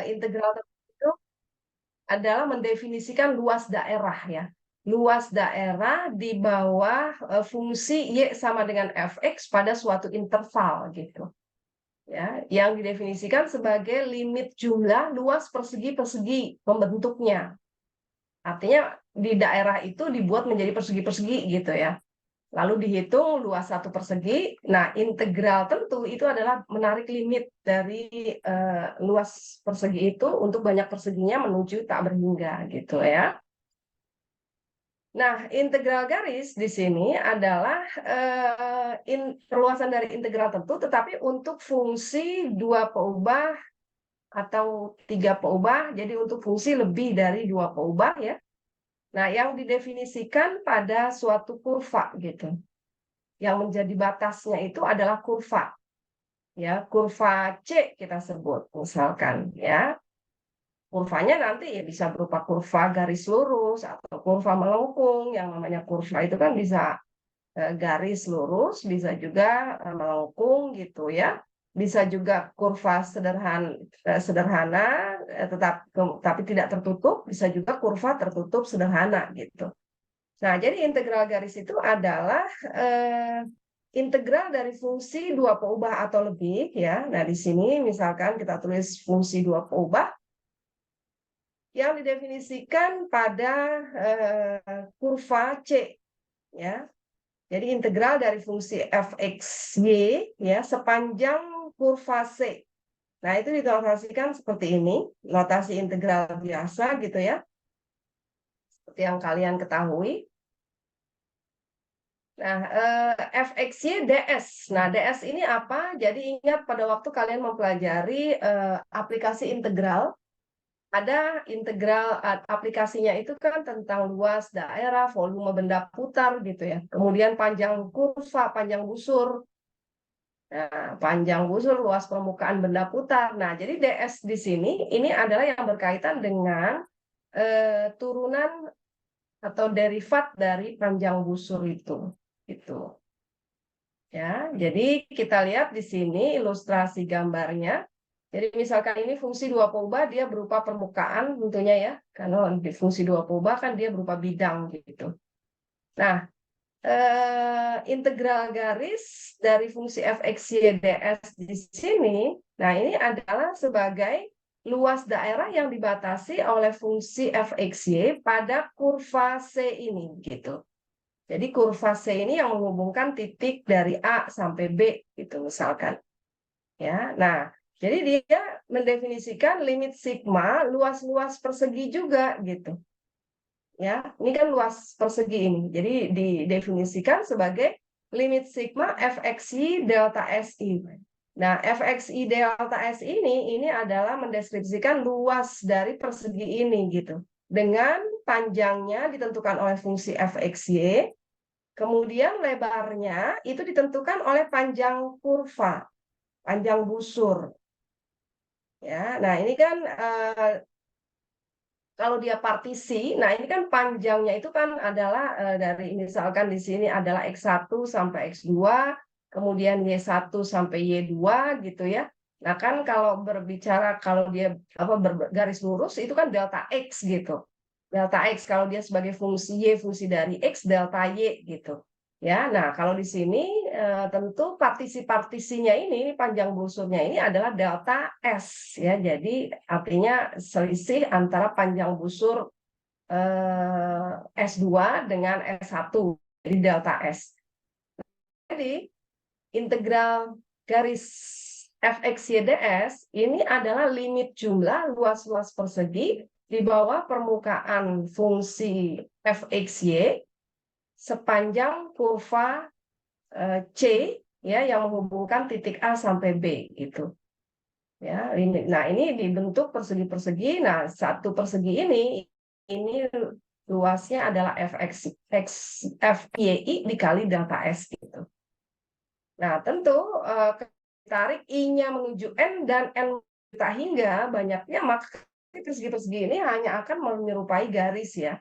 Integral itu adalah mendefinisikan luas daerah ya. Luas daerah di bawah fungsi Y sama dengan Fx pada suatu interval gitu. Ya, yang didefinisikan sebagai limit jumlah luas persegi-persegi pembentuknya. Artinya di daerah itu dibuat menjadi persegi-persegi gitu ya. Lalu dihitung luas satu persegi. Nah, integral tentu itu adalah menarik limit dari luas persegi itu untuk banyak perseginya menuju tak berhingga gitu ya. Nah, integral garis di sini adalah perluasan dari integral tentu, tetapi untuk fungsi dua peubah atau tiga peubah, jadi untuk fungsi lebih dari dua peubah ya. Nah, yang didefinisikan pada suatu kurva gitu. Yang menjadi batasnya itu adalah kurva. Ya, kurva C kita sebut misalkan ya. Kurvanya nanti ya bisa berupa kurva garis lurus atau kurva melengkung. Yang namanya kurva itu kan bisa garis lurus, bisa juga melengkung gitu ya. Bisa juga kurva sederhana tapi tidak tertutup, bisa juga kurva tertutup sederhana gitu. Nah, jadi integral garis itu adalah integral dari fungsi dua peubah atau lebih ya. Nah, di sini misalkan kita tulis fungsi dua peubah yang didefinisikan pada kurva C ya. Jadi integral dari fungsi fxy ya sepanjang kurva C. Nah, itu dinotasikan seperti ini, notasi integral biasa gitu ya. Seperti yang kalian ketahui. Nah, fxy ds. Nah, ds ini apa? Jadi ingat pada waktu kalian mempelajari aplikasi integral, ada integral aplikasinya itu kan tentang luas daerah, volume benda putar gitu ya. Kemudian panjang kurva, panjang busur. Nah, panjang busur, luas permukaan benda putar. Nah, jadi ds di sini ini adalah yang berkaitan dengan turunan atau derivat dari panjang busur itu. Itu. Ya, jadi kita lihat di sini ilustrasi gambarnya. Jadi misalkan ini fungsi dua peubah dia berupa permukaan tentunya ya. Karena di fungsi dua peubah kan dia berupa bidang gitu. Nah, integral garis dari fungsi fxy ds di sini, nah ini adalah sebagai luas daerah yang dibatasi oleh fungsi fxy pada kurva C ini gitu. Jadi kurva C ini yang menghubungkan titik dari A sampai B gitu misalkan. Ya. Nah, jadi dia mendefinisikan limit sigma luas-luas persegi juga gitu. Ya, ini kan luas persegi ini. Jadi didefinisikan sebagai limit sigma fxy delta SI. Nah, fxy delta S ini adalah mendeskripsikan luas dari persegi ini gitu. Dengan panjangnya ditentukan oleh fungsi fxy. Kemudian lebarnya itu ditentukan oleh panjang kurva, panjang busur. Ya, nah ini kan kalau dia partisi, nah ini kan panjangnya itu kan adalah dari misalkan di sini adalah X1 sampai X2, kemudian Y1 sampai Y2 gitu ya. Nah kan kalau berbicara kalau dia garis lurus itu kan delta X gitu. Delta X kalau dia sebagai fungsi Y, fungsi dari X, delta Y gitu. Ya, nah kalau di sini tentu partisi-partisinya ini panjang busurnya ini adalah delta S ya. Jadi artinya selisih antara panjang busur S2 dengan S1. Jadi delta S. Jadi integral garis fxyds ini adalah limit jumlah luas-luas persegi di bawah permukaan fungsi fxy sepanjang kurva C ya yang menghubungkan titik A sampai B gitu. Ya, ini. Nah, ini dibentuk persegi-persegi. Nah, satu persegi ini luasnya adalah FYI dikali delta S gitu. Nah, tentu tarik I-nya menuju N dan N tak hingga banyaknya, maka persegi-persegi ini hanya akan menyerupai garis ya.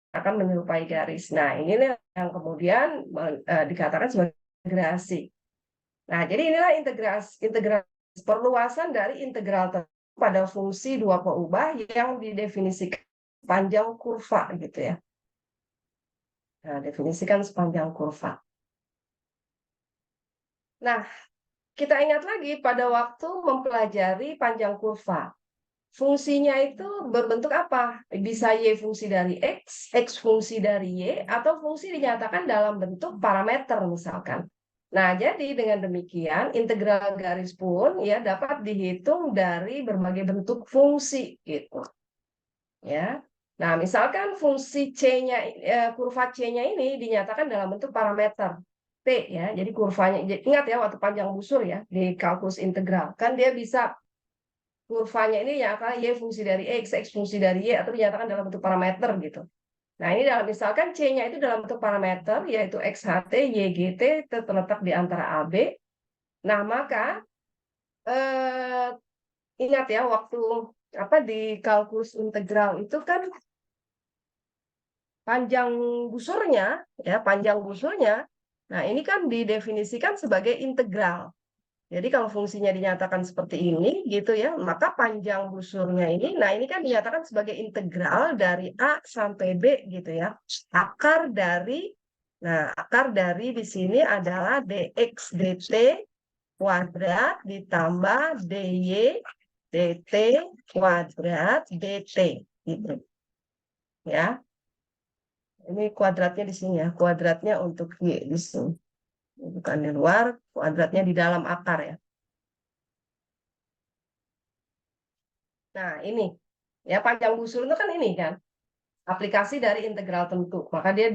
Akan menyerupai garis. Nah, ini yang kemudian dikatakan sebagai integrasi. Nah, jadi inilah integrasi perluasan dari integral pada fungsi dua peubah yang didefinisikan panjang kurva gitu ya. Nah, definisikan sepanjang kurva. Nah, kita ingat lagi pada waktu mempelajari panjang kurva. Fungsinya itu berbentuk apa? Bisa Y fungsi dari X fungsi dari Y, atau fungsi dinyatakan dalam bentuk parameter misalkan. Nah, jadi dengan demikian integral garis pun ya dapat dihitung dari berbagai bentuk fungsi gitu. Ya. Nah, misalkan fungsi C-nya kurva C-nya ini dinyatakan dalam bentuk parameter T ya. Jadi kurvanya ingat ya waktu panjang busur ya di kalkulus integral. Kan dia bisa kurvanya ini ya akan Y fungsi dari X fungsi dari Y, atau dinyatakan dalam bentuk parameter gitu. Nah, ini dalam misalkan C-nya itu dalam bentuk parameter, yaitu XHT, YGT terletak di antara AB. Nah, maka ingat ya waktu di kalkulus integral itu kan panjang busurnya, nah ini kan didefinisikan sebagai integral. Jadi kalau fungsinya dinyatakan seperti ini gitu ya, maka panjang busurnya ini, nah ini kan dinyatakan sebagai integral dari A sampai B gitu ya. Akar dari di sini adalah dx dt kuadrat ditambah dy dt kuadrat dt gitu. Ya. Ini kuadratnya di sini ya, kuadratnya untuk Y di sini. Bukan di luar, kuadratnya di dalam akar ya. Nah, ini ya panjang busur itu kan ini kan aplikasi dari integral tentu. Maka dia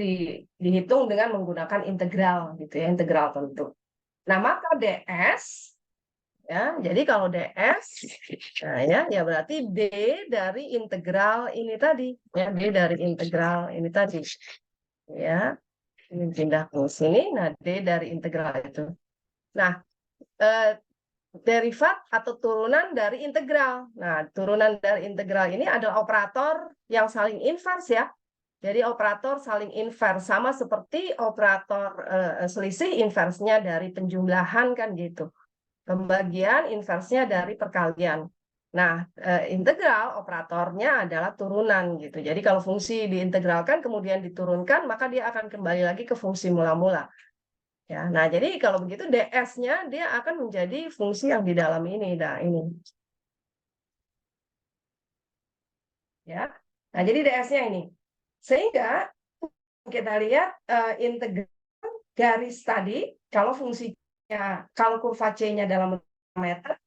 dihitung dengan menggunakan integral gitu ya, integral tentu. Nah, maka ds ya. Jadi kalau ds nah ya berarti d dari integral ini tadi ya, d dari integral ini tadi. Ya. Ini pindah ke sini, nah d dari integral itu. Nah, derivat atau turunan dari integral. Nah, turunan dari integral ini adalah operator yang saling invers ya. Jadi operator saling invers sama seperti operator selisih inversnya dari penjumlahan kan gitu. Pembagian inversnya dari perkalian. Nah, integral operatornya adalah turunan gitu. Jadi kalau fungsi diintegralkan kemudian diturunkan, maka dia akan kembali lagi ke fungsi mula-mula. Ya, nah jadi kalau begitu ds-nya dia akan menjadi fungsi yang di dalam ini. Nah, ini. Ya. Nah, jadi ds-nya ini. Sehingga kita lihat integral garis tadi, kalau fungsinya, kalau kurva C-nya dalam meter,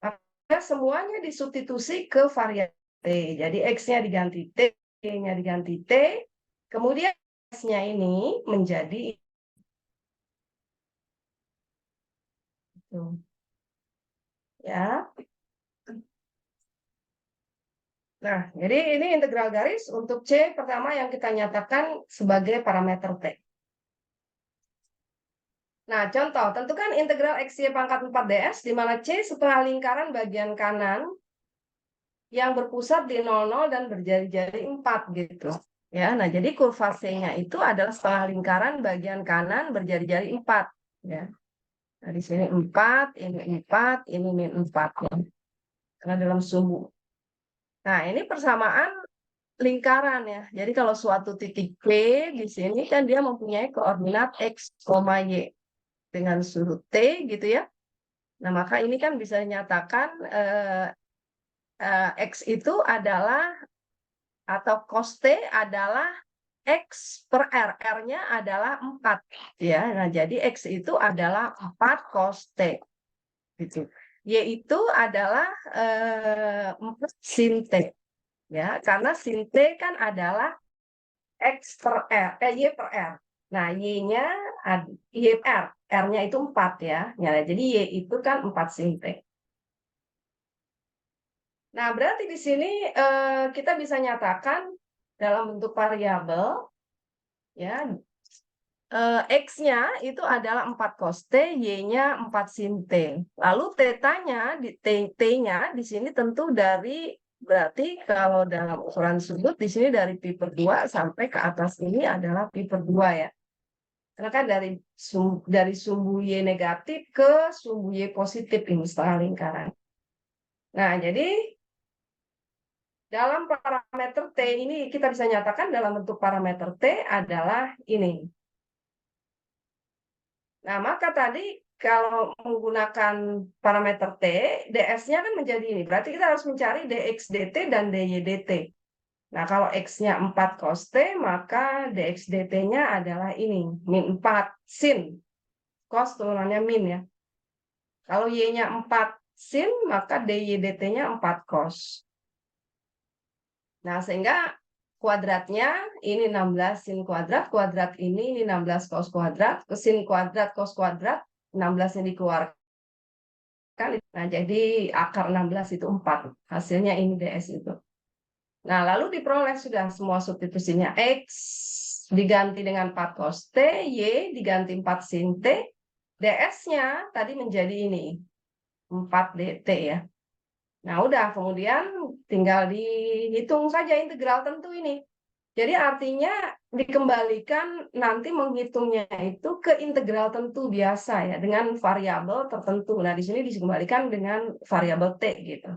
maka semuanya disubstitusi ke variabel T. Jadi X-nya diganti T, Y-nya diganti T, kemudian S-nya ini menjadi itu. Ya. Nah, jadi ini integral garis untuk C pertama yang kita nyatakan sebagai parameter T. Nah, contoh, tentukan integral XY pangkat 4 ds, di mana C setengah lingkaran bagian kanan yang berpusat di 00 dan berjari-jari 4 gitu. Ya, nah jadi kurva C-nya itu adalah setengah lingkaran bagian kanan berjari-jari 4. Ya. Nah, di sini 4, ini min 4. Ya. Karena dalam sumbu. Nah, ini persamaan lingkaran ya. Jadi kalau suatu titik P di sini kan dia mempunyai koordinat X, Y dengan sudut T gitu ya. Nah, maka ini kan bisa dinyatakan X itu adalah atau cos T adalah X per R. R-nya adalah 4 ya. Nah, jadi X itu adalah 4 cos T gitu. Y itu adalah 4 sin T. Ya, karena sin T kan adalah X per R, Y per R. Nah, Y-nya, Y R, R-nya itu 4 ya. Nah, jadi Y itu kan 4 sin T. Nah, berarti di sini kita bisa nyatakan dalam bentuk variabel, ya, X-nya itu adalah 4 cos T, Y-nya 4 sin T. Lalu T-nya di sini tentu dari, berarti kalau dalam ukuran sudut di sini dari pi per 2 sampai ke atas ini adalah pi per 2 ya. Karena kan dari sumbu Y negatif ke sumbu Y positif ini setengah lingkaran. Nah, jadi dalam parameter T ini kita bisa nyatakan dalam bentuk parameter T adalah ini. Nah, maka tadi kalau menggunakan parameter T, ds-nya kan menjadi ini. Berarti kita harus mencari dx dt dan dy dt. Nah, kalau x-nya 4 cos T, maka dx dt-nya adalah ini, min 4 sin. Cos turunannya min ya. Kalau y-nya 4 sin, maka dy dt-nya 4 cos. Nah, sehingga kuadratnya ini 16 sin kuadrat, kuadrat ini 16 cos kuadrat, sin kuadrat, cos kuadrat, 16-nya dikeluarkan. Nah, jadi akar 16 itu 4. Hasilnya ini ds itu. Nah, lalu diperoleh sudah semua substitusinya. X diganti dengan 4 cos T, Y diganti 4 sin T, ds-nya tadi menjadi ini, 4 dt ya. Nah, udah, kemudian tinggal dihitung saja integral tentu ini. Jadi artinya dikembalikan nanti menghitungnya itu ke integral tentu biasa ya, dengan variabel tertentu. Nah, di sini dikembalikan dengan variabel T gitu.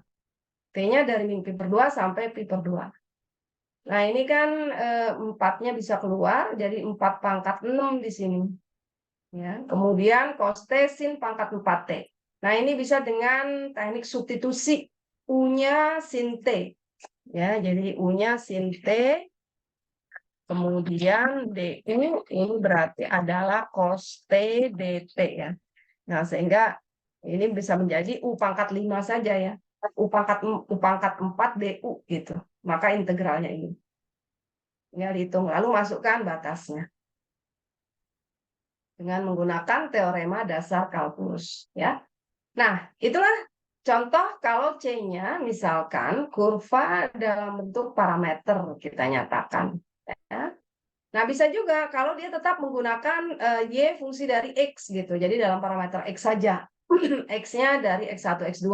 T-nya dari min pi per 2 sampai pi per 2. Nah, ini kan 4-nya bisa keluar, jadi 4 pangkat 6 di sini. Ya. Kemudian cos T sin pangkat 4T. Nah, ini bisa dengan teknik substitusi. U-nya sin T. Ya, jadi U-nya sin T. Kemudian DU ini berarti adalah cos T dt ya. Nah, sehingga ini bisa menjadi U pangkat 5 saja ya. U pangkat 4 DU gitu. Maka integralnya ini. Tinggal hitung, lalu masukkan batasnya. Dengan menggunakan teorema dasar kalkulus. Ya. Nah, itulah contoh kalau C-nya misalkan kurva dalam bentuk parameter kita nyatakan. Ya. Nah, bisa juga kalau dia tetap menggunakan Y fungsi dari X gitu. Jadi dalam parameter X saja. X-nya dari X1, X2.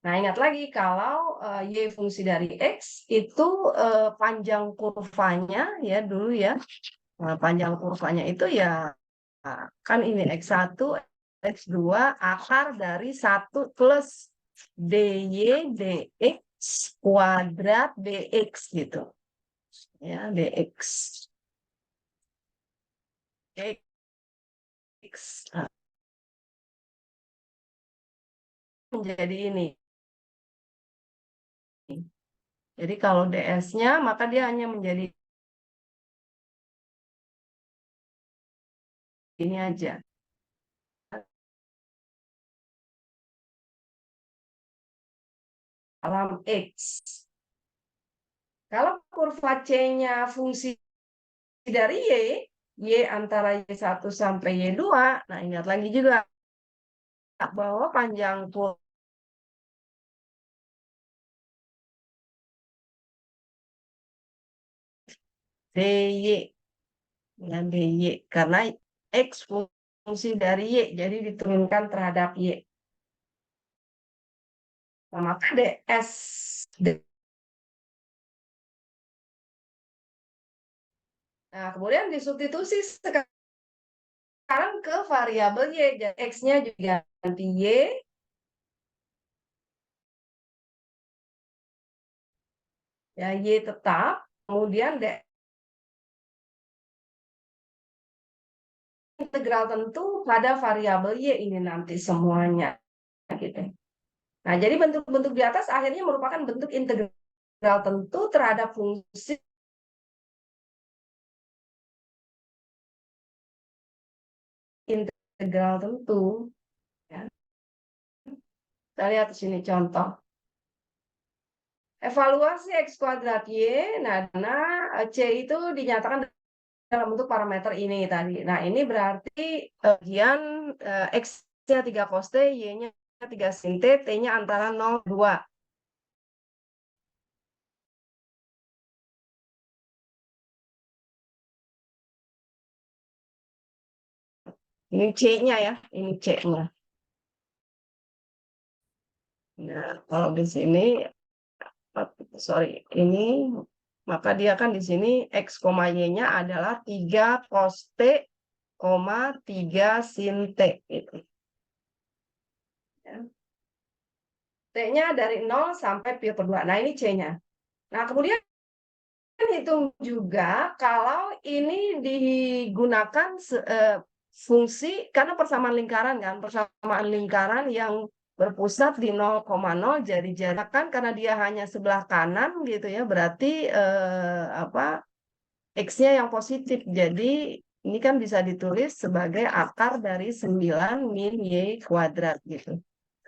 Nah, ingat lagi kalau Y fungsi dari X itu panjang kurvanya ya dulu ya. Nah, panjang kurvanya itu ya kan ini X1, X2 akar dari 1 plus DY DX kuadrat DX gitu. Ya, DX. X menjadi ini. Jadi kalau ds-nya maka dia hanya menjadi ini aja. Dalam X. Kalau kurva C-nya fungsi dari Y antara Y1 sampai Y2, nah ingat lagi juga bahwa panjang kurva DY dengan DY karena X fungsi dari Y jadi diturunkan terhadap Y. Nah, maka ds nah kemudian disubstitusi sekarang ke variabel Y, jadi X-nya juga ganti Y, ya Y tetap, kemudian integral tentu pada variabel Y ini nanti semuanya. Gitu. Nah, jadi bentuk-bentuk di atas akhirnya merupakan bentuk integral tentu terhadap fungsi integral tentu. Ya. Kita lihat di sini contoh. Evaluasi X kuadrat Y, nah C itu dinyatakan dalam bentuk parameter ini tadi. Nah, ini berarti bagian X-nya 3 cos T, Y-nya 3 sin T, T-nya antara 0, 2. Ini C-nya ya, ini C-nya. Nah, kalau di sini, sorry, ini maka dia kan di sini X, Y-nya adalah 3 cos T 3 sin T. Gitu. Ya. T-nya dari 0 sampai pi per 2. Nah, ini C-nya. Nah, kemudian hitung juga kalau ini digunakan fungsi, karena persamaan lingkaran kan, persamaan lingkaran yang berpusat di 0,0, jadi kan karena dia hanya sebelah kanan gitu ya, berarti X-nya yang positif. Jadi ini kan bisa ditulis sebagai akar dari 9 min Y kuadrat gitu.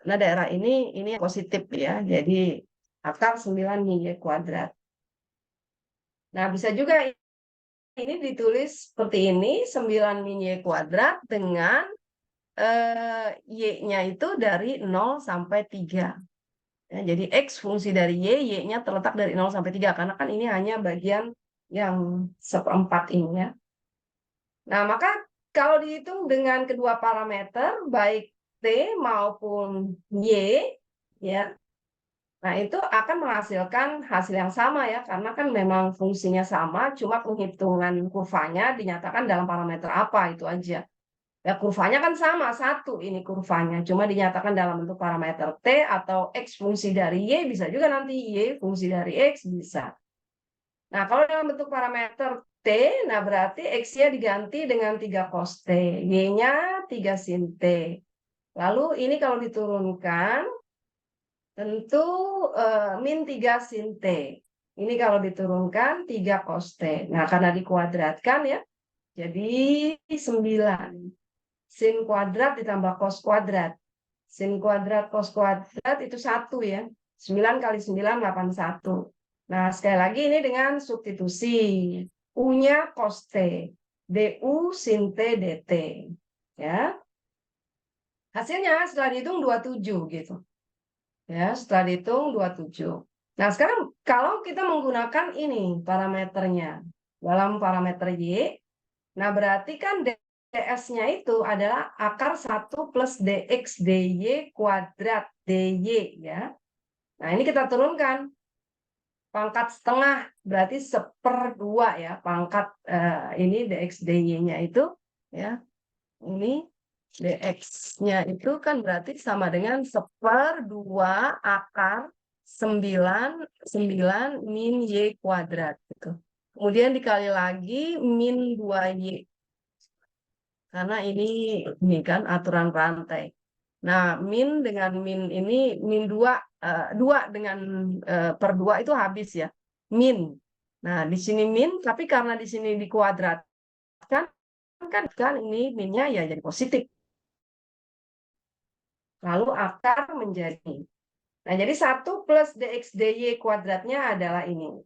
Nah, daerah ini positif ya, jadi akar 9 min Y kuadrat. Nah, bisa juga ini ditulis seperti ini, 9 min Y kuadrat dengan Y-nya itu dari 0 sampai 3. Ya, jadi X fungsi dari Y, Y-nya terletak dari 0 sampai 3, karena kan ini hanya bagian yang seperempat ini ya. Nah, maka kalau dihitung dengan kedua parameter, baik T maupun Y, ya, nah, itu akan menghasilkan hasil yang sama ya, karena kan memang fungsinya sama, cuma penghitungan kurvanya dinyatakan dalam parameter apa, itu aja. Ya, kurvanya kan sama, satu ini kurvanya, cuma dinyatakan dalam bentuk parameter T atau X fungsi dari Y, bisa juga nanti Y fungsi dari X, bisa. Nah, kalau dalam bentuk parameter T, nah berarti X-nya diganti dengan 3 cos T, Y-nya 3 sin T. Lalu ini kalau diturunkan, tentu min 3 sin T. Ini kalau diturunkan 3 cos T. Nah, karena dikuadratkan ya, jadi 9. Sin kuadrat ditambah cos kuadrat. Sin kuadrat cos kuadrat itu 1 ya. 9 kali 9, 81. Nah, sekali lagi ini dengan substitusi. U-nya cos T. DU sin T dt. Ya. Hasilnya setelah dihitung 27 gitu. Ya, setelah dihitung 27. Nah, sekarang kalau kita menggunakan ini parameternya dalam parameter Y, nah berarti kan ds-nya itu adalah akar 1 plus dx dy kuadrat dy ya. Nah, ini kita turunkan pangkat setengah, berarti 1/2 ya pangkat ini dx dy-nya itu ya. Ini dx-nya itu kan berarti sama dengan 1/2 akar 9 min y kuadrat gitu. Kemudian dikali lagi min 2y. Karena ini kan aturan rantai. Nah, min dengan min ini min 2 dengan per 2 itu habis ya. Min. Nah, di sini min, tapi karena di sini dikuadratkan kan ini minnya ya jadi positif. Lalu akar menjadi. Nah, jadi 1 plus dx dy kuadratnya adalah ini.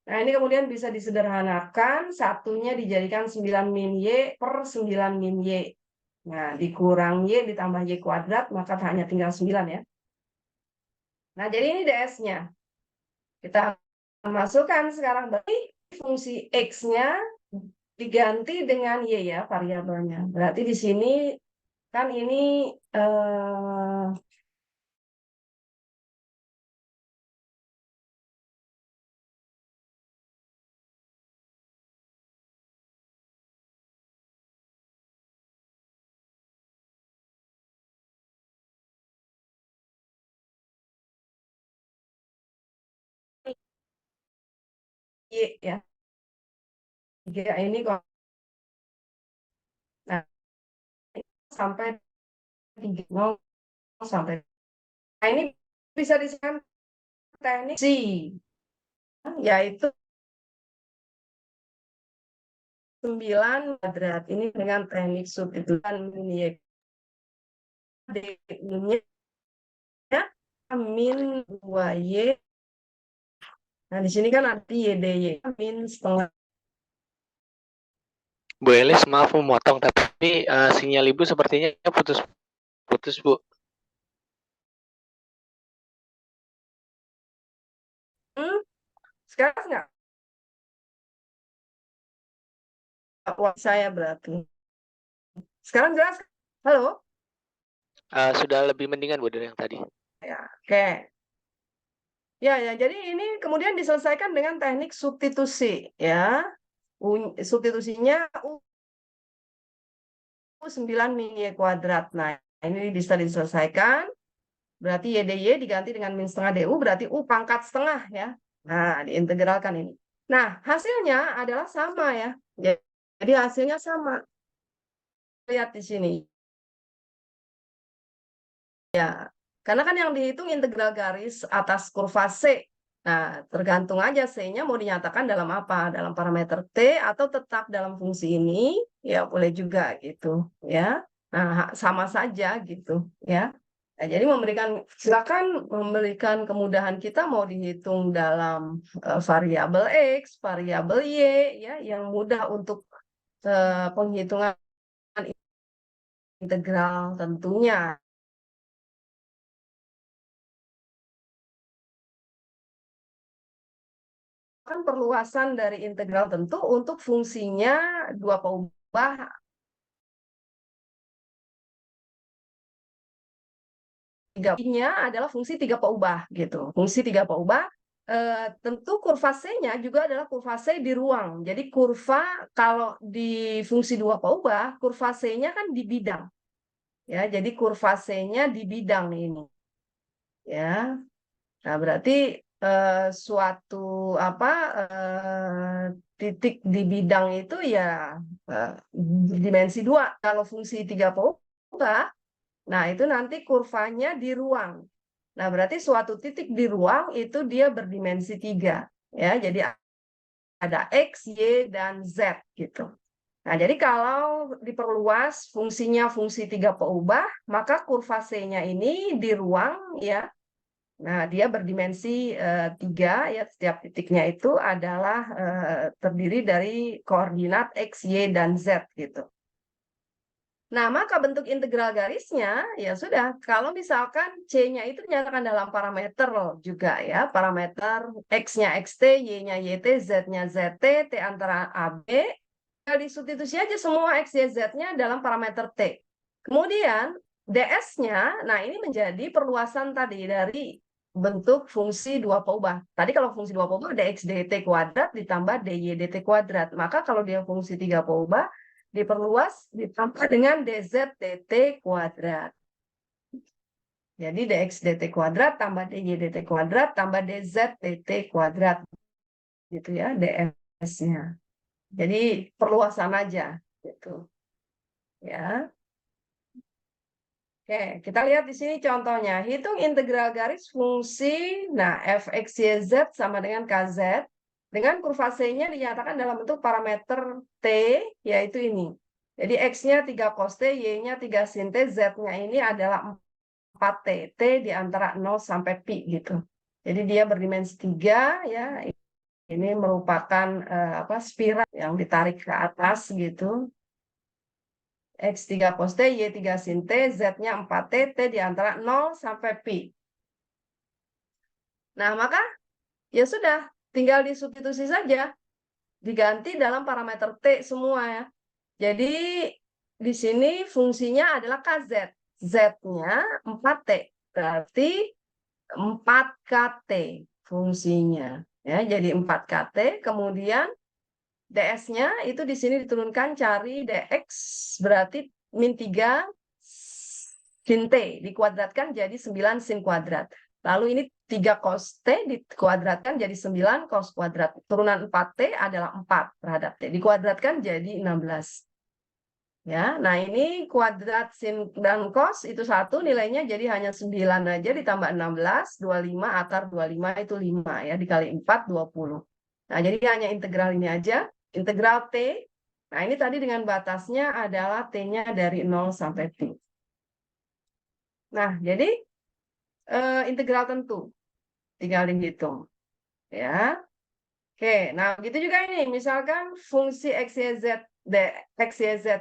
Nah, ini kemudian bisa disederhanakan, satunya dijadikan 9 min Y per 9 min Y. Nah, dikurang Y ditambah Y kuadrat, maka hanya tinggal 9 ya. Nah, jadi ini ds-nya. Kita masukkan sekarang, berarti fungsi X-nya diganti dengan Y ya, variabelnya. Berarti di sini kan ini Y ya. Ini kok. Nah, sampai 3 sampai. Nah, ini bisa disebut teknik C, yaitu 9 kuadrat. Ini dengan teknik substitusi min D-nya min 2Y. Nah, di sini kan ada YDY min setengah. Bu Elis, maaf memotong, tapi sinyal Ibu sepertinya putus-putus, Bu. Sekarang nggak? Saya berarti. Sekarang jelas? Halo? Sudah lebih mendingan, Bu, dari yang tadi. Ya, oke. Ya, jadi ini kemudian diselesaikan dengan teknik substitusi, ya. Substitusinya 9 min Y kuadrat. Nah, ini bisa diselesaikan. Berarti YDY diganti dengan min setengah DU, berarti U pangkat setengah ya. Nah, diintegralkan ini. Nah, hasilnya adalah sama ya. Jadi hasilnya sama. Lihat di sini. Ya, karena kan yang dihitung integral garis atas kurva C. Nah, tergantung aja C-nya mau dinyatakan dalam apa? Dalam parameter T atau tetap dalam fungsi ini, ya boleh juga gitu ya. Nah, sama saja gitu ya. Nah, jadi silakan memberikan kemudahan kita mau dihitung dalam variabel X, variabel Y ya yang mudah untuk penghitungan integral tentunya. Kan perluasan dari integral tentu untuk fungsinya dua peubah nya adalah fungsi tiga peubah gitu. Fungsi tiga peubah tentu kurva C-nya juga adalah kurva C di ruang. Jadi kurva kalau di fungsi dua peubah, kurva C-nya kan di bidang. Ya, jadi kurva C-nya di bidang ini. Ya. Nah, berarti suatu titik di bidang itu ya dimensi 2. Kalau fungsi tiga peubah, nah itu nanti kurvanya di ruang. Nah, berarti suatu titik di ruang itu dia berdimensi 3. Ya, jadi ada X, Y, dan Z gitu. Nah, jadi kalau diperluas fungsinya fungsi tiga peubah, maka kurva C-nya ini di ruang ya. Nah, dia berdimensi 3 ya, setiap titiknya itu adalah terdiri dari koordinat X, Y, dan Z gitu. Nah, maka bentuk integral garisnya ya sudah, kalau misalkan C-nya itu dinyatakan dalam parameter juga ya, parameter X-nya XT, Y-nya YT, Z-nya ZT, T antara AB, disubstitusi aja semua X, Y, Z-nya dalam parameter T. Kemudian ds-nya, nah ini menjadi perluasan tadi dari bentuk fungsi dua peubah. Tadi kalau fungsi dua peubah dx dt kuadrat ditambah dy dt kuadrat. Maka kalau dia fungsi tiga peubah, diperluas ditambah dengan dz dt kuadrat. Jadi dx dt kuadrat tambah dy dt kuadrat tambah dz dt kuadrat. Gitu ya, ds-nya. Jadi perluasan aja gitu. Ya. Oke, kita lihat di sini contohnya. Hitung integral garis fungsi, nah fx, y, z sama dengan kz. Dengan kurva C-nya dinyatakan dalam bentuk parameter T, yaitu ini. Jadi X-nya 3 cos T, Y-nya 3 sin T, Z-nya ini adalah 4T. T di antara 0 sampai pi gitu. Jadi dia berdimensi 3, ya. Ini merupakan spiral yang ditarik ke atas gitu. X3 cos T, Y3 sin T, Z-nya 4T, T di antara 0 sampai pi. Nah, maka ya sudah, tinggal disubstitusi saja. Diganti dalam parameter T semua ya. Jadi di sini fungsinya adalah KZ. Z-nya 4T. Berarti 4KT fungsinya. Ya, jadi 4KT. Kemudian ds-nya itu di sini diturunkan cari dx berarti min 3 sin t dikuadratkan jadi 9 sin kuadrat. Lalu ini 3 cos t dikuadratkan jadi 9 cos kuadrat. Turunan 4t adalah 4 terhadap t. Dikuadratkan jadi 16. Ya, nah ini kuadrat sin dan cos itu 1 nilainya jadi hanya 9 aja ditambah 16, 25 akar 25 itu 5 ya dikali 4 20. Nah, jadi hanya integral ini aja. Integral T, nah ini tadi dengan batasnya adalah T-nya dari 0 sampai Pi. Nah, jadi integral tentu. Tinggal dihitung. Ya. Oke, nah gitu juga ini. Misalkan fungsi X, Y, Z,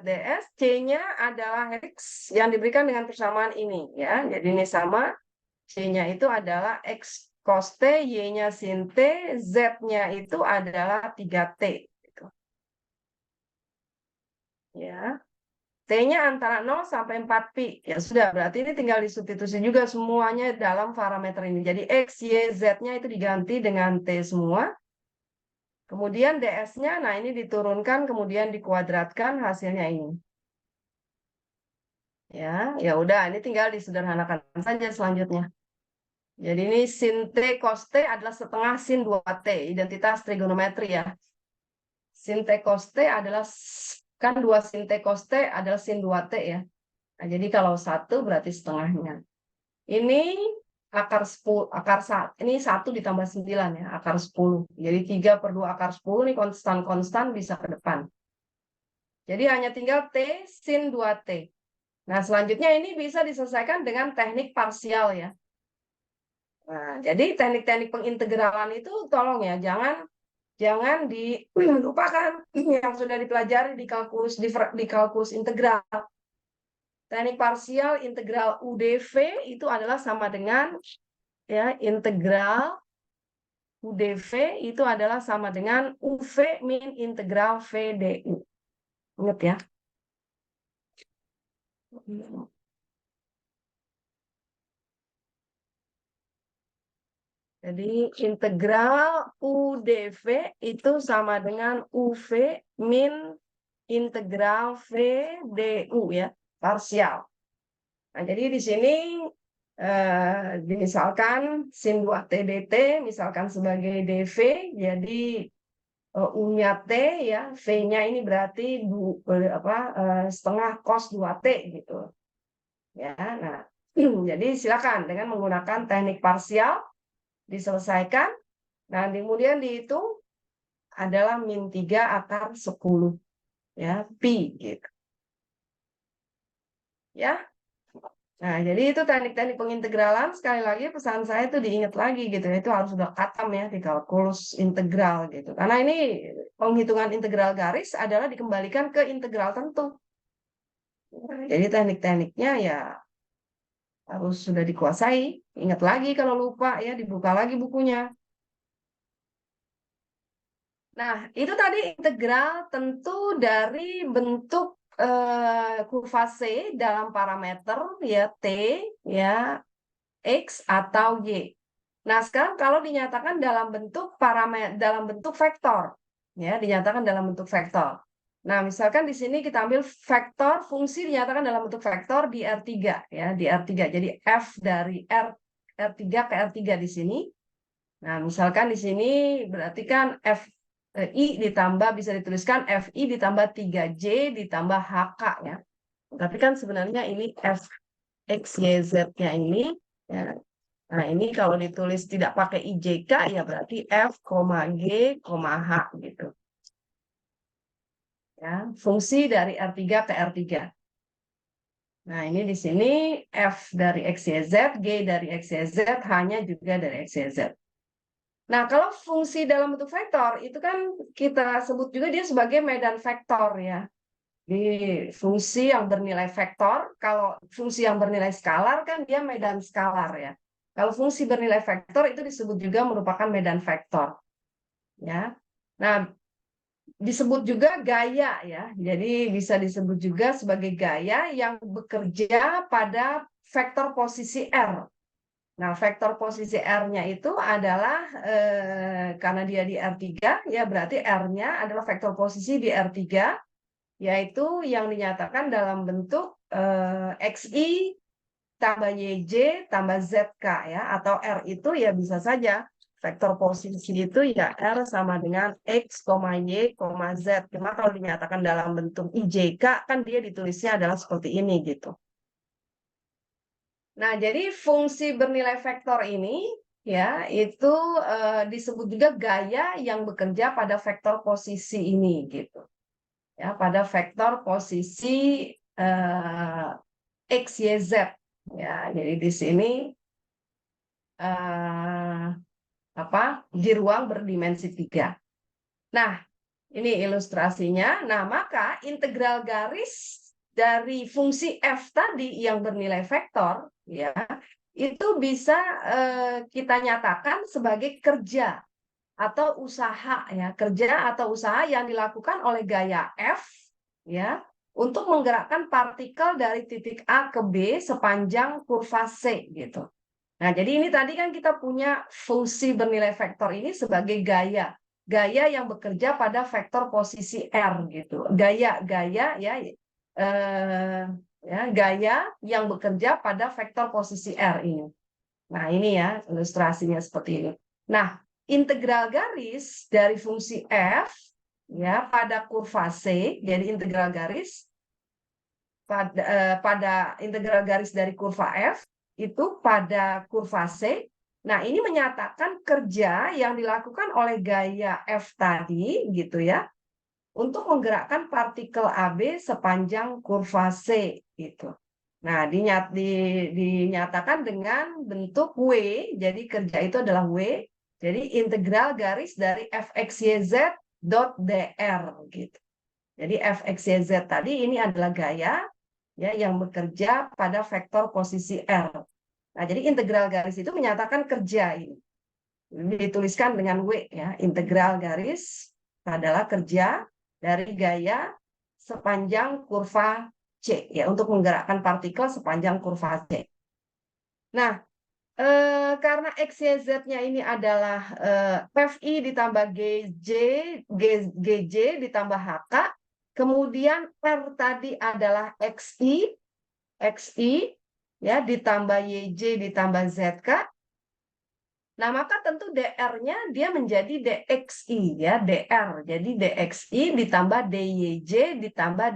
ds, C-nya adalah X yang diberikan dengan persamaan ini. Ya. Jadi ini sama. C-nya itu adalah X cos T, Y-nya sin T, Z-nya itu adalah 3T. Ya. T-nya antara 0 sampai 4 pi. Ya sudah, berarti ini tinggal disubstitusi juga semuanya dalam parameter ini. Jadi X, Y, Z-nya itu diganti dengan T semua. Kemudian ds-nya, nah ini diturunkan, kemudian dikuadratkan, hasilnya ini. Ya udah, ini tinggal disederhanakan saja selanjutnya. Jadi ini sin T cos T adalah setengah sin 2T, identitas trigonometri ya. Sin T cos T adalah, kan 2 sin T cos T adalah sin 2T ya. Nah, jadi kalau 1 berarti setengahnya. Ini akar 10, ini 1 ditambah 9 ya, akar 10. Jadi 3/2 akar 10 ini konstan-konstan bisa ke depan. Jadi hanya tinggal T sin 2T. Nah, selanjutnya ini bisa diselesaikan dengan teknik parsial ya. Nah, jadi teknik-teknik pengintegralan itu tolong ya, jangan dilupakan yang sudah dipelajari di kalkulus integral. Teknik parsial integral UdV itu adalah sama dengan ya integral UdV itu adalah sama dengan UV min integral VdU. Ingat ya. Jadi integral UdV itu sama dengan UV min integral VdU ya, parsial. Nah, jadi di sini misalkan sin 2T dt misalkan sebagai dV, jadi U-nya T ya, V-nya ini berarti setengah cos 2T gitu. Ya, nah jadi silakan dengan menggunakan teknik parsial diselesaikan. Nah, kemudian dihitung adalah min 3 akar 10 ya, pi gitu. Ya. Nah, jadi itu teknik-teknik pengintegralan. Sekali lagi pesan saya itu diingat lagi gitu ya. Itu harus sudah khatam ya di kalkulus integral gitu. Karena ini penghitungan integral garis adalah dikembalikan ke integral tentu. Jadi teknik-tekniknya ya harus sudah dikuasai. Ingat lagi kalau lupa ya dibuka lagi bukunya. Nah, itu tadi integral tentu dari bentuk kurva C dalam parameter ya T ya X atau Y. Nah, sekarang kalau dinyatakan dalam bentuk vektor ya, dinyatakan dalam bentuk vektor. Nah, misalkan di sini kita ambil vektor fungsi dinyatakan dalam bentuk vektor di R3 ya, di R3. Jadi F dari R3 ke R3 di sini. Nah, misalkan di sini berarti kan I ditambah bisa dituliskan FI ditambah 3J ditambah HK ya. Tapi kan sebenarnya ini F X, Y, Z-nya ini ya. Nah, ini kalau ditulis tidak pakai IJK ya berarti F, G, H gitu. Ya, fungsi dari R3 ke R3. Nah, ini di sini F dari X, Y, Z, G dari X, Y, Z, H-nya juga dari X, Y, Z. Nah, kalau fungsi dalam bentuk vektor, itu kan kita sebut juga dia sebagai medan vektor ya. Di fungsi yang bernilai vektor, kalau fungsi yang bernilai skalar kan dia medan skalar ya. Kalau fungsi bernilai vektor itu disebut juga merupakan medan vektor. Ya. Nah, disebut juga gaya ya. Jadi bisa disebut juga sebagai gaya yang bekerja pada vektor posisi R. Nah, vektor posisi R-nya itu adalah karena dia di R3 ya berarti R-nya adalah vektor posisi di R3 yaitu yang dinyatakan dalam bentuk XI tambah YJ tambah ZK ya atau R itu ya bisa saja vektor posisi itu ya R sama dengan X, Y, Z. Cuma kalau dinyatakan dalam bentuk IJK kan dia ditulisnya adalah seperti ini gitu. Nah, jadi fungsi bernilai vektor ini ya itu disebut juga gaya yang bekerja pada vektor posisi ini gitu. Ya, pada vektor posisi X, Y, Z. Ya, jadi di sini di ruang berdimensi 3. Nah, ini ilustrasinya. Nah, maka integral garis dari fungsi f tadi yang bernilai vektor ya itu bisa kita nyatakan sebagai kerja atau usaha ya, kerja atau usaha yang dilakukan oleh gaya f ya untuk menggerakkan partikel dari titik A ke B sepanjang kurva C gitu. Nah, jadi ini tadi kan kita punya fungsi bernilai vektor ini sebagai gaya yang bekerja pada vektor posisi R gitu. Gaya ya ya, gaya yang bekerja pada vektor posisi R ini. Nah, ini ya ilustrasinya seperti ini. Nah, integral garis dari fungsi f ya pada kurva C, jadi integral garis pada integral garis dari kurva f itu pada kurva C. Nah, ini menyatakan kerja yang dilakukan oleh gaya f tadi gitu ya untuk menggerakkan partikel AB sepanjang kurva C gitu. Nah, dinyatakan dengan bentuk W, jadi kerja itu adalah W, jadi integral garis dari fxyz dot dr gitu. Jadi fxyz tadi ini adalah gaya ya yang bekerja pada vektor posisi R. Nah, jadi integral garis itu menyatakan kerja ini. Dituliskan dengan W ya, integral garis adalah kerja dari gaya sepanjang kurva C ya untuk menggerakkan partikel sepanjang kurva C. Nah, karena XYZ-nya ini adalah FI ditambah GJ ditambah HK, kemudian R tadi adalah XI ya ditambah YJ ditambah ZK. Nah, maka tentu DR-nya dia menjadi DXI ya, DR. Jadi DXI ditambah DYJ ditambah